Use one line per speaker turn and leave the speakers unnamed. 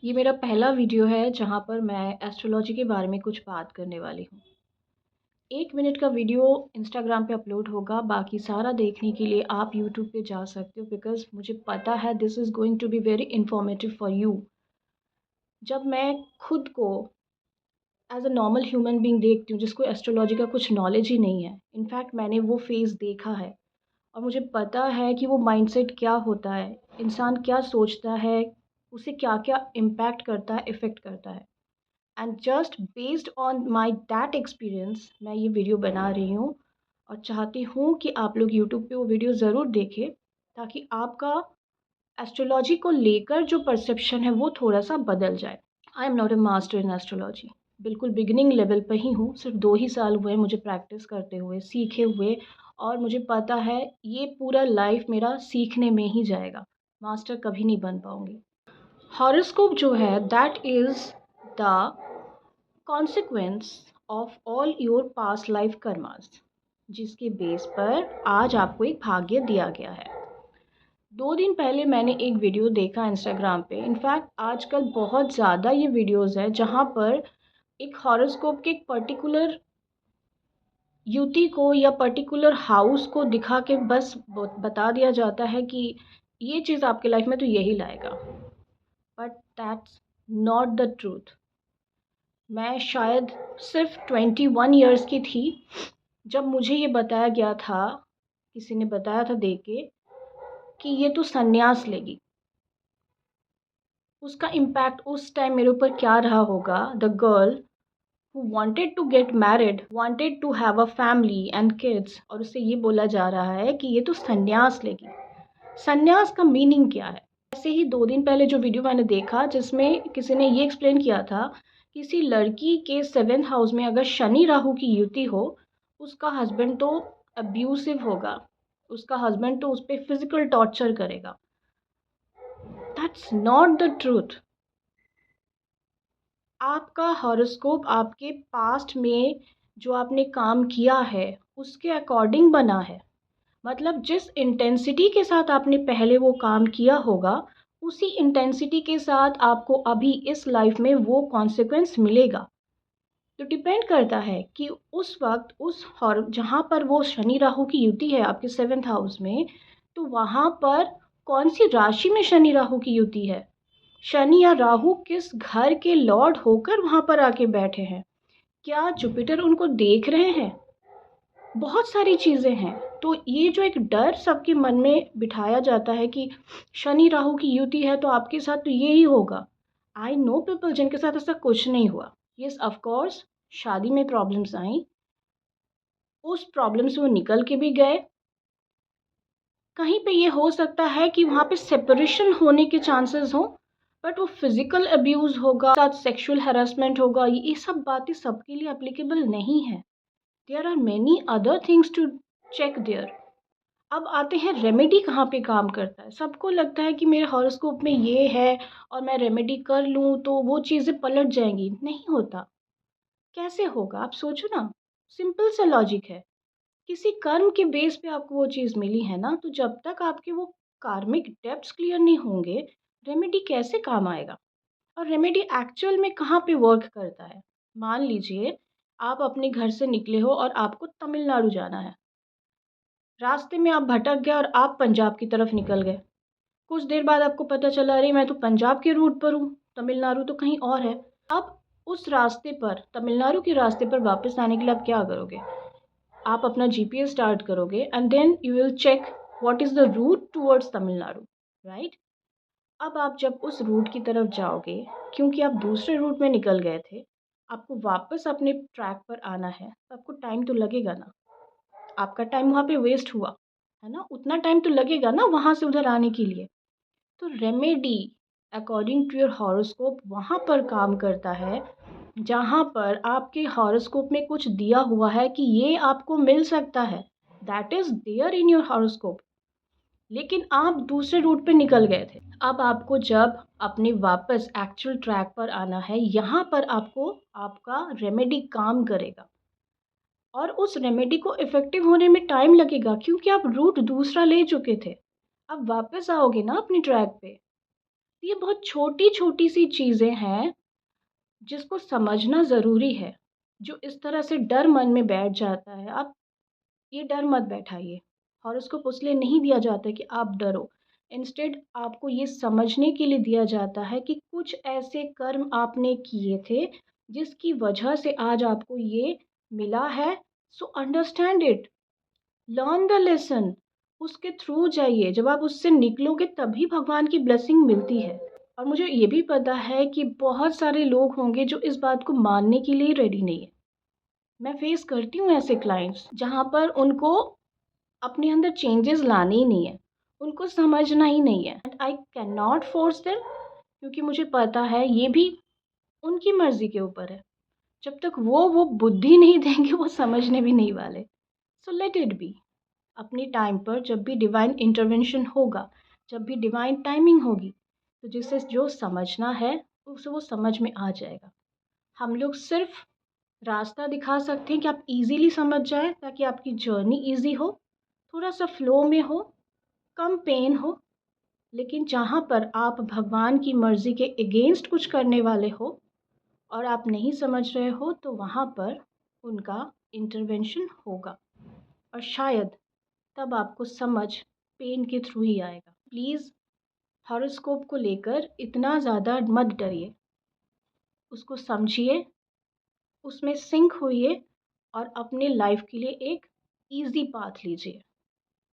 ये मेरा पहला वीडियो है जहाँ पर मैं एस्ट्रोलॉजी के बारे में कुछ बात करने वाली हूँ। 1 मिनट का वीडियो इंस्टाग्राम पे अपलोड होगा, बाकी सारा देखने के लिए आप यूट्यूब पे जा सकते हो बिकॉज़ मुझे पता है this is going to be very informative for you. जब मैं खुद को as a normal human being देखती हूँ जिसको एस्ट्रोलॉजी का कुछ नॉलेज ही नहीं है, इनफैक्ट मैंने वो फ़ेज़ देखा है और मुझे पता है कि वो माइंडसेट क्या होता है, इंसान क्या सोचता है, उसे क्या-क्या इम्पैक्ट करता है, इफ़ेक्ट करता है। And just based on my that experience मैं ये वीडियो बना रही हूँ और चाहती हूँ कि आप लोग यूट्यूब पे वो वीडियो ज़रूर देखें ताकि आपका एस्ट्रोलॉजी को लेकर जो परसेप्शन है वो थोड़ा सा बदल जाए। I am not a master in astrology, बिल्कुल बिगिनिंग लेवल पर ही हूँ। सिर्फ 2 ही साल हुए मुझे प्रैक्टिस करते हुए, सीखे हुए, और मुझे पता है ये पूरा लाइफ मेरा सीखने में ही जाएगा, मास्टर कभी नहीं बन पाऊँगी। हॉरोस्कोप जो है that is the consequence of all your past life karmas, जिसके बेस पर आज आपको एक भाग्य दिया गया है। 2 दिन पहले मैंने एक वीडियो देखा इंस्टाग्राम पे, इनफैक्ट आजकल बहुत ज़्यादा ये वीडियोस है जहाँ पर एक हॉरोस्कोप के एक पर्टिकुलर युति को या पर्टिकुलर हाउस को दिखा के बस बता दिया जाता है कि ये चीज़ आपके लाइफ में तो यही लाएगा, but that's not the truth. मैं शायद सिर्फ 21 ईयर्स की थी जब मुझे ये बताया गया था, किसी ने बताया था देख के, कि ये तो संन्यास लेगी। उसका इम्पैक्ट उस टाइम मेरे ऊपर क्या रहा होगा। The girl who wanted to get married, wanted to have a family and kids, और उससे ये बोला जा रहा है कि ये तो संन्यास लेगी। संन्यास का मीनिंग क्या है? ऐसे ही 2 दिन पहले जो वीडियो मैंने देखा जिसमें किसी ने ये एक्सप्लेन किया था, किसी लड़की के 7th हाउस में अगर शनि राहु की युति हो, उसका हस्बैंड तो अब्यूसिव होगा, उसका हस्बैंड तो उस पर फिजिकल टॉर्चर करेगा। That's not the truth. आपका हॉरोस्कोप आपके पास्ट में जो आपने काम किया है उसके अकॉर्डिंग बना है। मतलब जिस इंटेंसिटी के साथ आपने पहले वो काम किया होगा, उसी इंटेंसिटी के साथ आपको अभी इस लाइफ में वो कॉन्सिक्वेंस मिलेगा। तो डिपेंड करता है कि उस वक्त उस हॉर जहाँ पर वो शनि राहु की युति है आपके 7th हाउस में, तो वहाँ पर कौन सी राशि में शनि राहु की युति है, शनि या राहु किस घर के लॉर्ड होकर वहाँ पर आके बैठे हैं, क्या जुपिटर उनको देख रहे हैं, बहुत सारी चीज़ें हैं। तो ये जो एक डर सबके मन में बिठाया जाता है कि शनि राहु की युति है तो आपके साथ तो ये ही होगा। आई नो पीपल जिनके साथ ऐसा कुछ नहीं हुआ। यस ऑफ कोर्स, शादी में प्रॉब्लम्स आई, उस प्रॉब्लम से वो निकल के भी गए। कहीं पे ये हो सकता है कि वहाँ पे सेपरेशन होने के चांसेस हों, बट वो फिजिकल अब्यूज़ होगा, साथ सेक्सुअल हैरेसमेंट होगा, ये सब बातें सबके लिए एप्लीकेबल नहीं है। There are many other things to check there. अब आते हैं रेमेडी कहाँ पे काम करता है। सबको लगता है कि मेरे हॉरोस्कोप में ये है और मैं रेमेडी कर लूँ तो वो चीज़ें पलट जाएंगी। नहीं होता। कैसे होगा आप सोचो ना। सिंपल सा लॉजिक है। किसी कर्म के बेस पे आपको वो चीज़ मिली है ना, तो जब तक आपके वो कार्मिक डेब्ट्स क्लियर नहीं होंगे, रेमेडी कैसे काम आएगा। और रेमेडी एक्चुअल में कहाँ पे वर्क करता है। मान लीजिए आप अपने घर से निकले हो और आपको तमिलनाडु जाना है। रास्ते में आप भटक गए और आप पंजाब की तरफ निकल गए। कुछ देर बाद आपको पता चला, अरे मैं तो पंजाब के रूट पर हूँ, तमिलनाडु तो कहीं और है। अब उस रास्ते पर, तमिलनाडु के रास्ते पर वापस आने के लिए आप क्या करोगे? आप अपना जीपीएस स्टार्ट करोगे and then you will check what is the route towards Tamil Nadu, right? अब आप जब उस रूट की तरफ जाओगे, क्योंकि आप दूसरे रूट में निकल गए थे, आपको वापस अपने ट्रैक पर आना है, तो आपको टाइम तो लगेगा ना। आपका टाइम वहाँ पे वेस्ट हुआ, है ना? उतना टाइम तो लगेगा ना वहाँ से उधर आने के लिए। तो remedy according to your horoscope वहाँ पर काम करता है, जहाँ पर आपके हॉरोस्कोप में कुछ दिया हुआ है कि ये आपको मिल सकता है। That is there in your horoscope. लेकिन आप दूसरे रूट पे निकल गए थे। अब आपको जब अपने वापस एक्चुअल ट्रैक पर आना है, यहाँ पर आपको आपका रेमेडी काम करेगा। और उस रेमेडी को इफ़ेक्टिव होने में टाइम लगेगा क्योंकि आप रूट दूसरा ले चुके थे। अब वापस आओगे ना अपनी ट्रैक पे। ये बहुत छोटी-छोटी सी चीज़ें हैं जिसको समझना ज़रूरी है। जो इस तरह से डर मन में बैठ जाता है, आप ये डर मत बैठाइए। हॉरोस्कोप इसलिए नहीं दिया जाता है कि आप डरो। इंस्टेड आपको ये समझने के लिए दिया जाता है कि कुछ ऐसे कर्म आपने किए थे, जिसकी वजह से आज आपको ये मिला है। So understand it, learn the lesson, उसके थ्रू जाइए। जब आप उससे निकलोगे तभी भगवान की ब्लेसिंग मिलती है। और मुझे ये भी पता है कि बहुत सारे लोग होंगे जो इस बात को मानने के लिए रेडी नहीं है। मैं फेस करती हूँ ऐसे क्लाइंट्स जहाँ पर उनको अपने अंदर चेंजेस लाने ही नहीं है, उनको समझना ही नहीं है। And I can not force them, क्योंकि मुझे पता है ये भी उनकी मर्ज़ी के ऊपर है। जब तक वो बुद्धि नहीं देंगे वो समझने भी नहीं वाले। So let it be. अपनी टाइम पर जब भी डिवाइन इंटरवेंशन होगा, जब भी डिवाइन टाइमिंग होगी, तो जिसे जो समझना है उसे वो समझ में आ जाएगा। हम लोग सिर्फ रास्ता दिखा सकते हैं कि आप इजीली समझ जाए, ताकि आपकी जर्नी इजी हो, थोड़ा सा फ्लो में हो, कम पेन हो। लेकिन जहाँ पर आप भगवान की मर्ज़ी के अगेंस्ट कुछ करने वाले हो और आप नहीं समझ रहे हो, तो वहाँ पर उनका इंटरवेंशन होगा। और शायद तब आपको समझ पेन के थ्रू ही आएगा। प्लीज़ हॉरोस्कोप को लेकर इतना ज़्यादा मत डरिए, उसको समझिए, उसमें सिंक होइए और अपने लाइफ के लिए एक ईज़ी पाथ लीजिए।